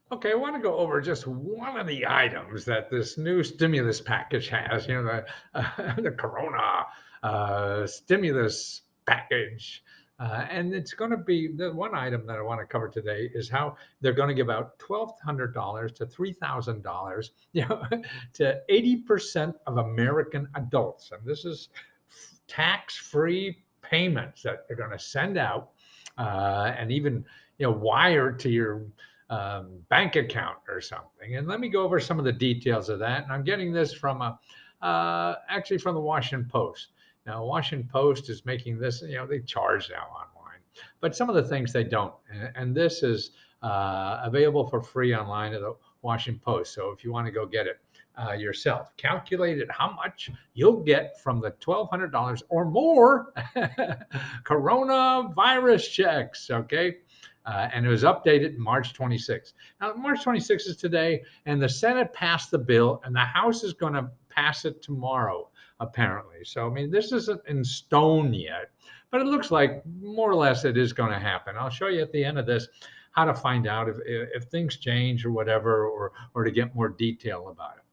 Okay, I want to go over just one of the items that this new stimulus package has. The Corona stimulus package. And it's going to be the one item that I want to cover today is how they're going to give out $1,200 to $3,000, to 80% of American adults. And this is tax-free payments that they're going to send out, and even wired to your bank account or something. And let me go over some of the details of that. And I'm getting this from actually from the Washington Post. Now, Washington Post is making this. They charge now online, but some of the things they don't. And this is available for free online at the Washington Post. So if you want to go get it yourself, calculated how much you'll get from the $1,200 or more coronavirus checks. Okay. And it was updated March 26th. Now, March 26th is today, and the Senate passed the bill, and the House is going to pass it tomorrow, apparently. So, I mean, this isn't in stone yet, but it looks like more or less it is going to happen. I'll show you at the end of this how to find out if things change or whatever, or to get more detail about it.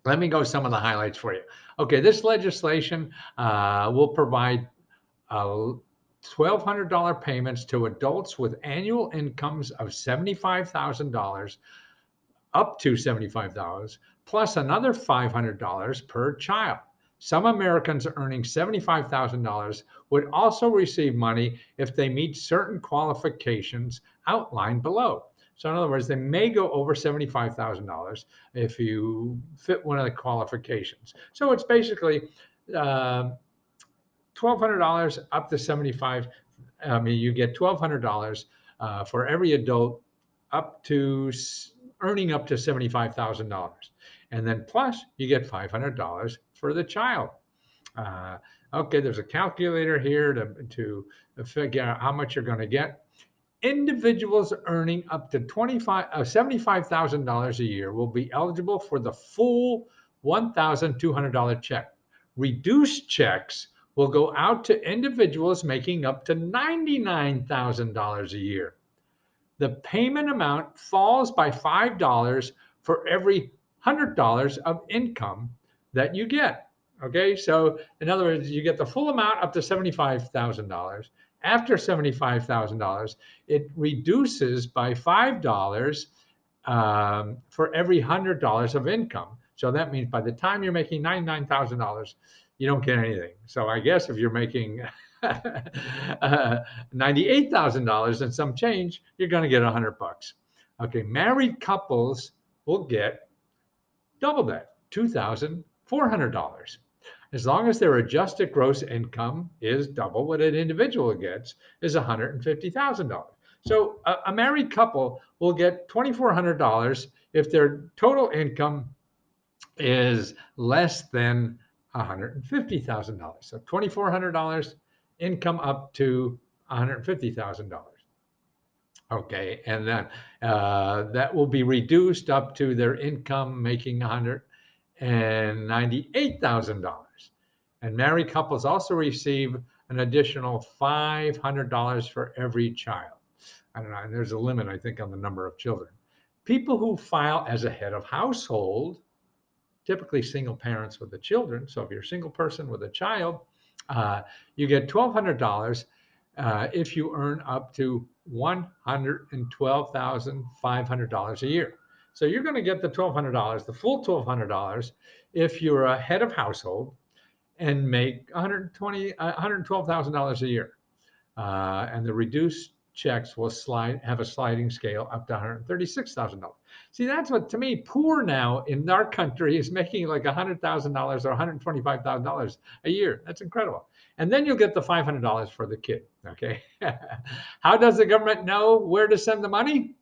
Let me go some of the highlights for you. Okay, this legislation will provide $1,200 payments to adults with annual incomes of $75,000, up to $75,000, plus another $500 per child. Some Americans earning $75,000 would also receive money if they meet certain qualifications outlined below. So, in other words, they may go over $75,000 if you fit one of the qualifications. So, it's basically $1,200 up to 75. I mean, you get $1,200 for every adult up to earning up to $75,000, and then plus you get $500 for the child. Uh, okay, there's a calculator here to figure out how much you're going to get. Individuals earning up to $75,000 a year will be eligible for the full $1,200 check. Reduced checks will go out to individuals making up to $99,000 a year. The payment amount falls by $5 for every $100 of income that you get. Okay, so in other words, you get the full amount up to $75,000. After $75,000, it reduces by $5 for every $100 of income. So that means by the time you're making $99,000, you don't get anything. So I guess if you're making $98,000 and some change, you're going to get $100. Okay, married couples will get double that, $2,400. As long as their adjusted gross income is double what an individual gets, is $150,000. So a married couple will get $2,400 if their total income is less than $150,000. So $2,400 income up to $150,000. Okay, and then that will be reduced up to their income making $198,000. And married couples also receive an additional $500 for every child. I don't know, and there's a limit, I think, on the number of children. People who file as a head of household, typically single parents with the children. So if you're a single person with a child, you get $1,200 if you earn up to $112,500 a year. So you're going to get the $1,200, the full $1,200, if you're a head of household and make $112,000 a year. And the reduced checks will have a sliding scale up to $136,000. See, that's what, to me, poor now in our country is making like $100,000 or $125,000 a year. That's incredible. And then you'll get the $500 for the kid. Okay. How does the government know where to send the money?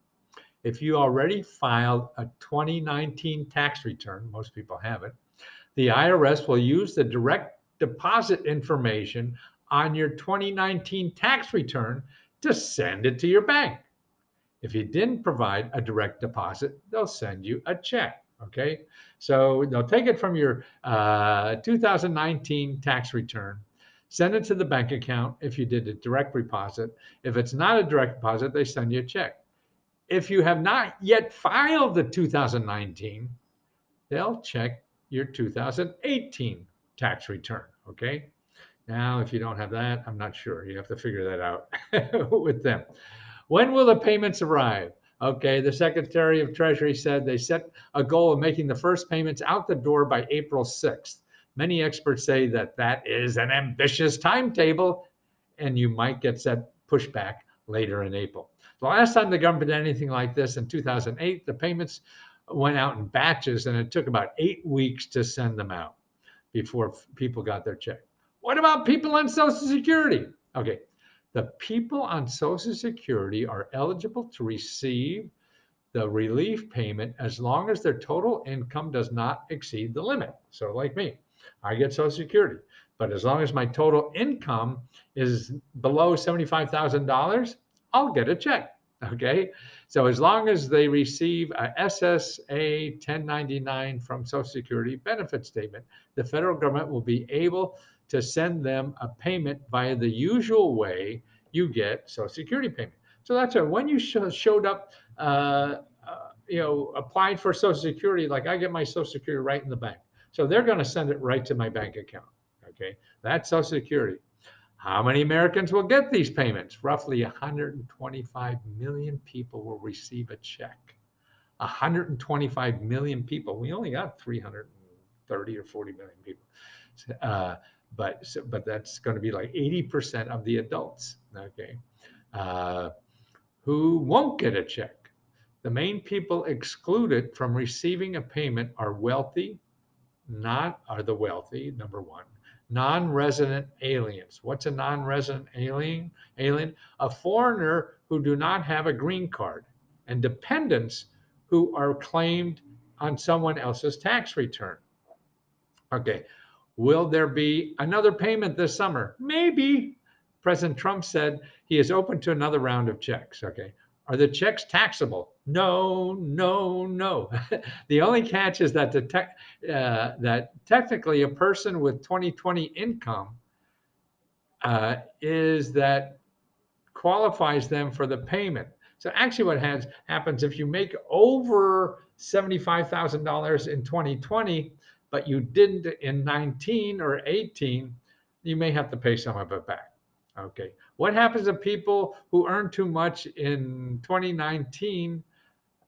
If you already filed a 2019 tax return, most people have it, the IRS will use the direct deposit information on your 2019 tax return to send it to your bank. If you didn't provide a direct deposit, they'll send you a check. Okay, so they'll take it from your 2019 tax return, send it to the bank account if you did a direct deposit. If it's not a direct deposit, they send you a check. If you have not yet filed the 2019, they'll check your 2018 tax return. Okay. Now, if you don't have that, I'm not sure. You have to figure that out with them. When will the payments arrive? Okay, the Secretary of Treasury said they set a goal of making the first payments out the door by April 6th. Many experts say that that is an ambitious timetable, and you might get set pushback later in April. The last time the government did anything like this in 2008, the payments went out in batches, and it took about 8 weeks to send them out before people got their check. What about people on Social Security? Okay, the people on Social Security are eligible to receive the relief payment as long as their total income does not exceed the limit. So, like me, I get Social Security, but as long as my total income is below $75,000, I'll get a check. Okay. So, as long as they receive a SSA 1099 from Social Security benefit statement, the federal government will be able to send them a payment via the usual way you get Social Security payment. So that's it. When you showed up, applied for Social Security, like I get my Social Security right in the bank. So they're going to send it right to my bank account. Okay, that's Social Security. How many Americans will get these payments? Roughly 125 million people will receive a check. 125 million people. We only got 330 or 40 million people. But that's going to be like 80% of the adults. Okay. Who won't get a check? The main people excluded from receiving a payment are the wealthy, number one. Non-resident aliens. What's a non-resident alien? A foreigner who do not have a green card, and dependents who are claimed on someone else's tax return. Okay. Will there be another payment this summer? Maybe. President Trump said he is open to another round of checks. Okay. Are the checks taxable? No, no, no. The only catch is that that technically a person with 2020 income is that qualifies them for the payment. So actually, what happens if you make over $75,000 in 2020, but you didn't in 19 or 18, you may have to pay some of it back. Okay. What happens to people who earn too much in 2019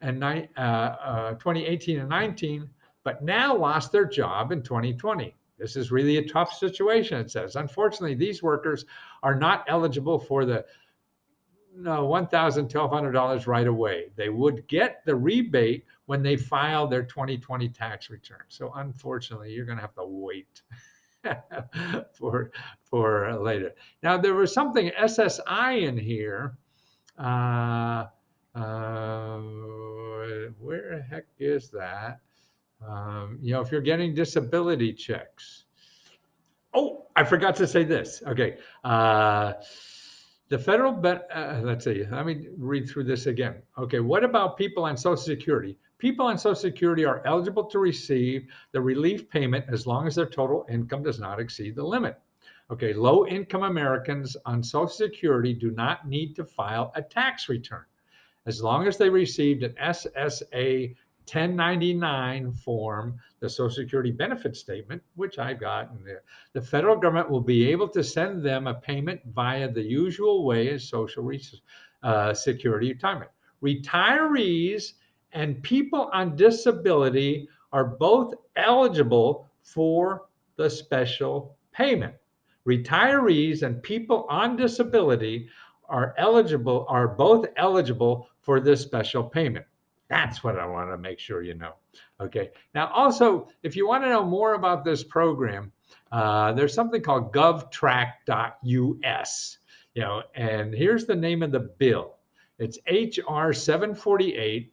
and 2018 and 19, but now lost their job in 2020? This is really a tough situation, it says. Unfortunately, these workers are not eligible for the $1,000, $1,200 right away. They would get the rebate when they file their 2020 tax return. So unfortunately, you're going to have to wait for later. Now there was something SSI in here. Where the heck is that? If you're getting disability checks. Oh, I forgot to say this. Okay. The federal, let's see, let me read through this again. Okay, what about people on Social Security? People on Social Security are eligible to receive the relief payment as long as their total income does not exceed the limit. Okay, low income Americans on Social Security do not need to file a tax return as long as they received an SSA 1099 form, the Social Security benefit statement, which I got in there. The federal government will be able to send them a payment via the usual way as Social Security retirement. Retirees and people on disability are both eligible for the special payment. Retirees and people on disability are both eligible for this special payment. That's what I want to make sure you know. Okay. Now, also, if you want to know more about this program, there's something called govtrack.us. And here's the name of the bill. It's HR 748,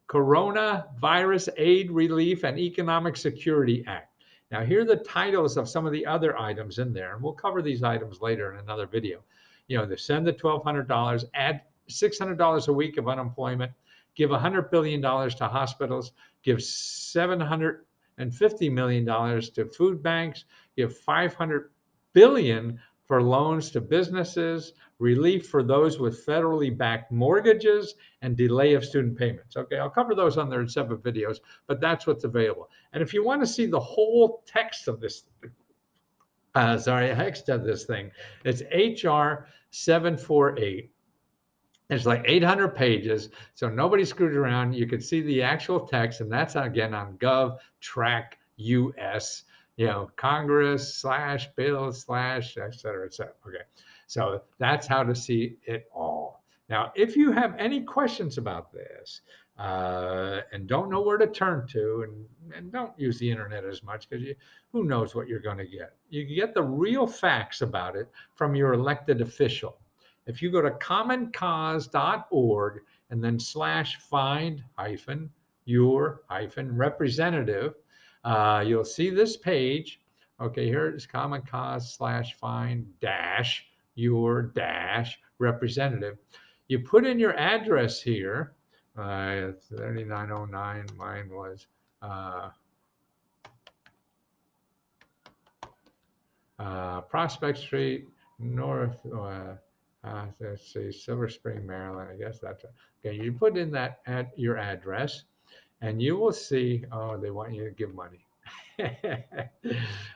Coronavirus Aid, Relief, and Economic Security Act. Now, here are the titles of some of the other items in there, and we'll cover these items later in another video. They send the $1,200, add $600 a week of unemployment, give $100 billion to hospitals, give $750 million to food banks, give $500 billion for loans to businesses, relief for those with federally backed mortgages, and delay of student payments. Okay, I'll cover those on their separate videos, but that's what's available. And if you want to see the whole text of this, text of this thing, it's HR 748. It's like 800 pages, so nobody screwed around. You can see the actual text, and that's again on Gov Track US, Congress slash bill slash et cetera, et cetera. Okay, so that's how to see it all. Now, if you have any questions about this and don't know where to turn to, and don't use the internet as much because who knows what you're going to get. You get the real facts about it from your elected official. If you go to commoncause.org and then /find your representative, you'll see this page. Okay, here it is, common cause /find your representative. You put in your address here. 3909, mine was Prospect Street, North, let's see, Silver Spring, Maryland. I guess that's okay. You put in that at your address, and you will see. Oh, they want you to give money.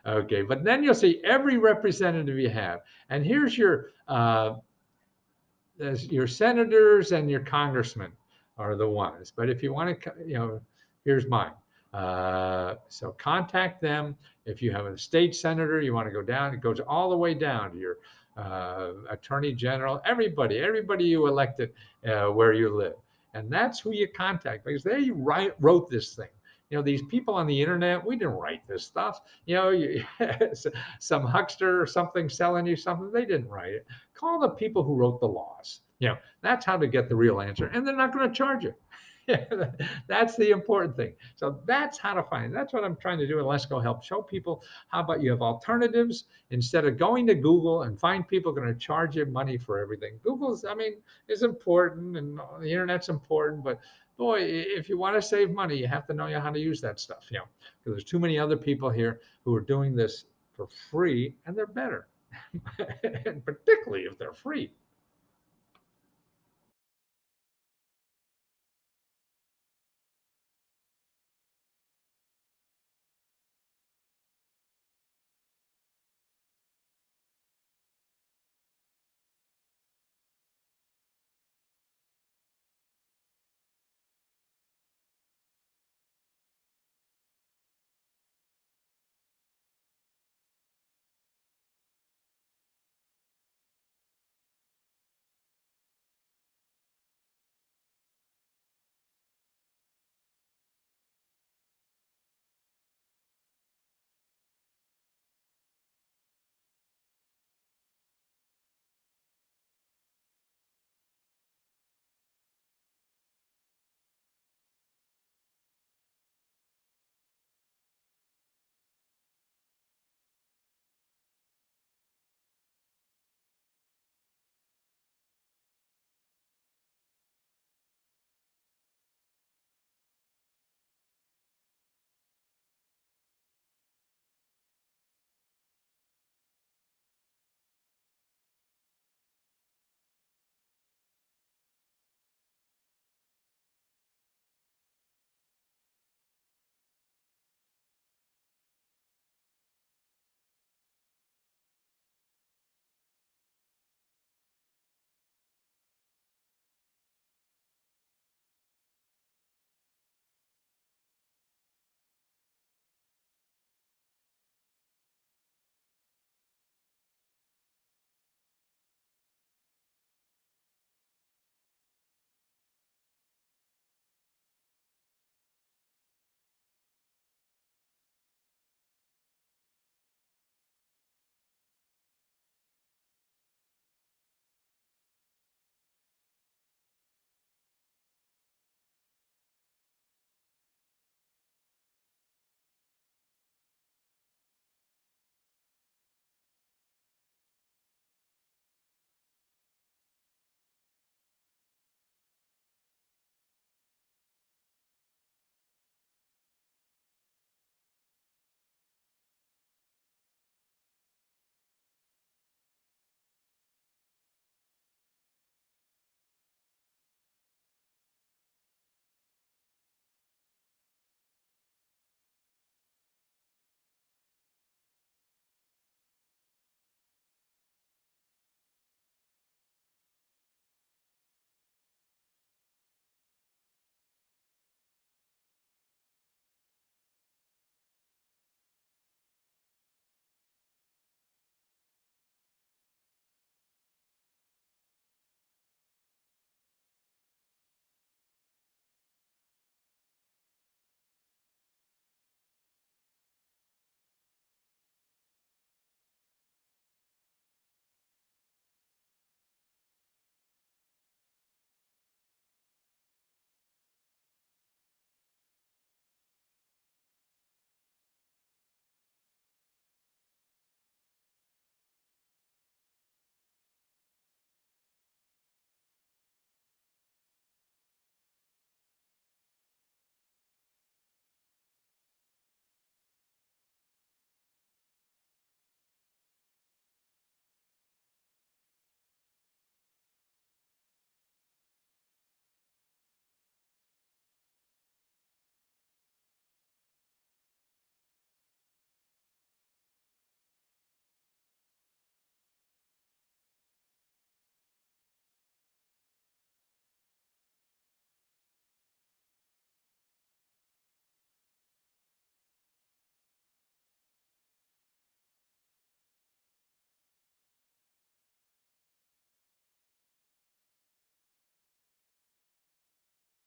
Okay, but then you'll see every representative you have, and here's your senators and your congressmen are the ones. But if you want to, here's mine. So contact them. If you have a state senator, you want to go down, it goes all the way down to your attorney general, everybody you elected where you live. And that's who you contact because they wrote this thing. These people on the internet, we didn't write this stuff. Some huckster or something selling you something, they didn't write it. Call the people who wrote the laws. That's how to get the real answer. And they're not going to charge you. That's the important thing. So that's how to find it. That's what I'm trying to do in Lesko, help show people how about you have alternatives instead of going to Google and find people going to charge you money for everything. Google's, is important and the internet's important, but boy, if you want to save money, you have to know how to use that stuff, because there's too many other people here who are doing this for free and they're better. And particularly if they're free.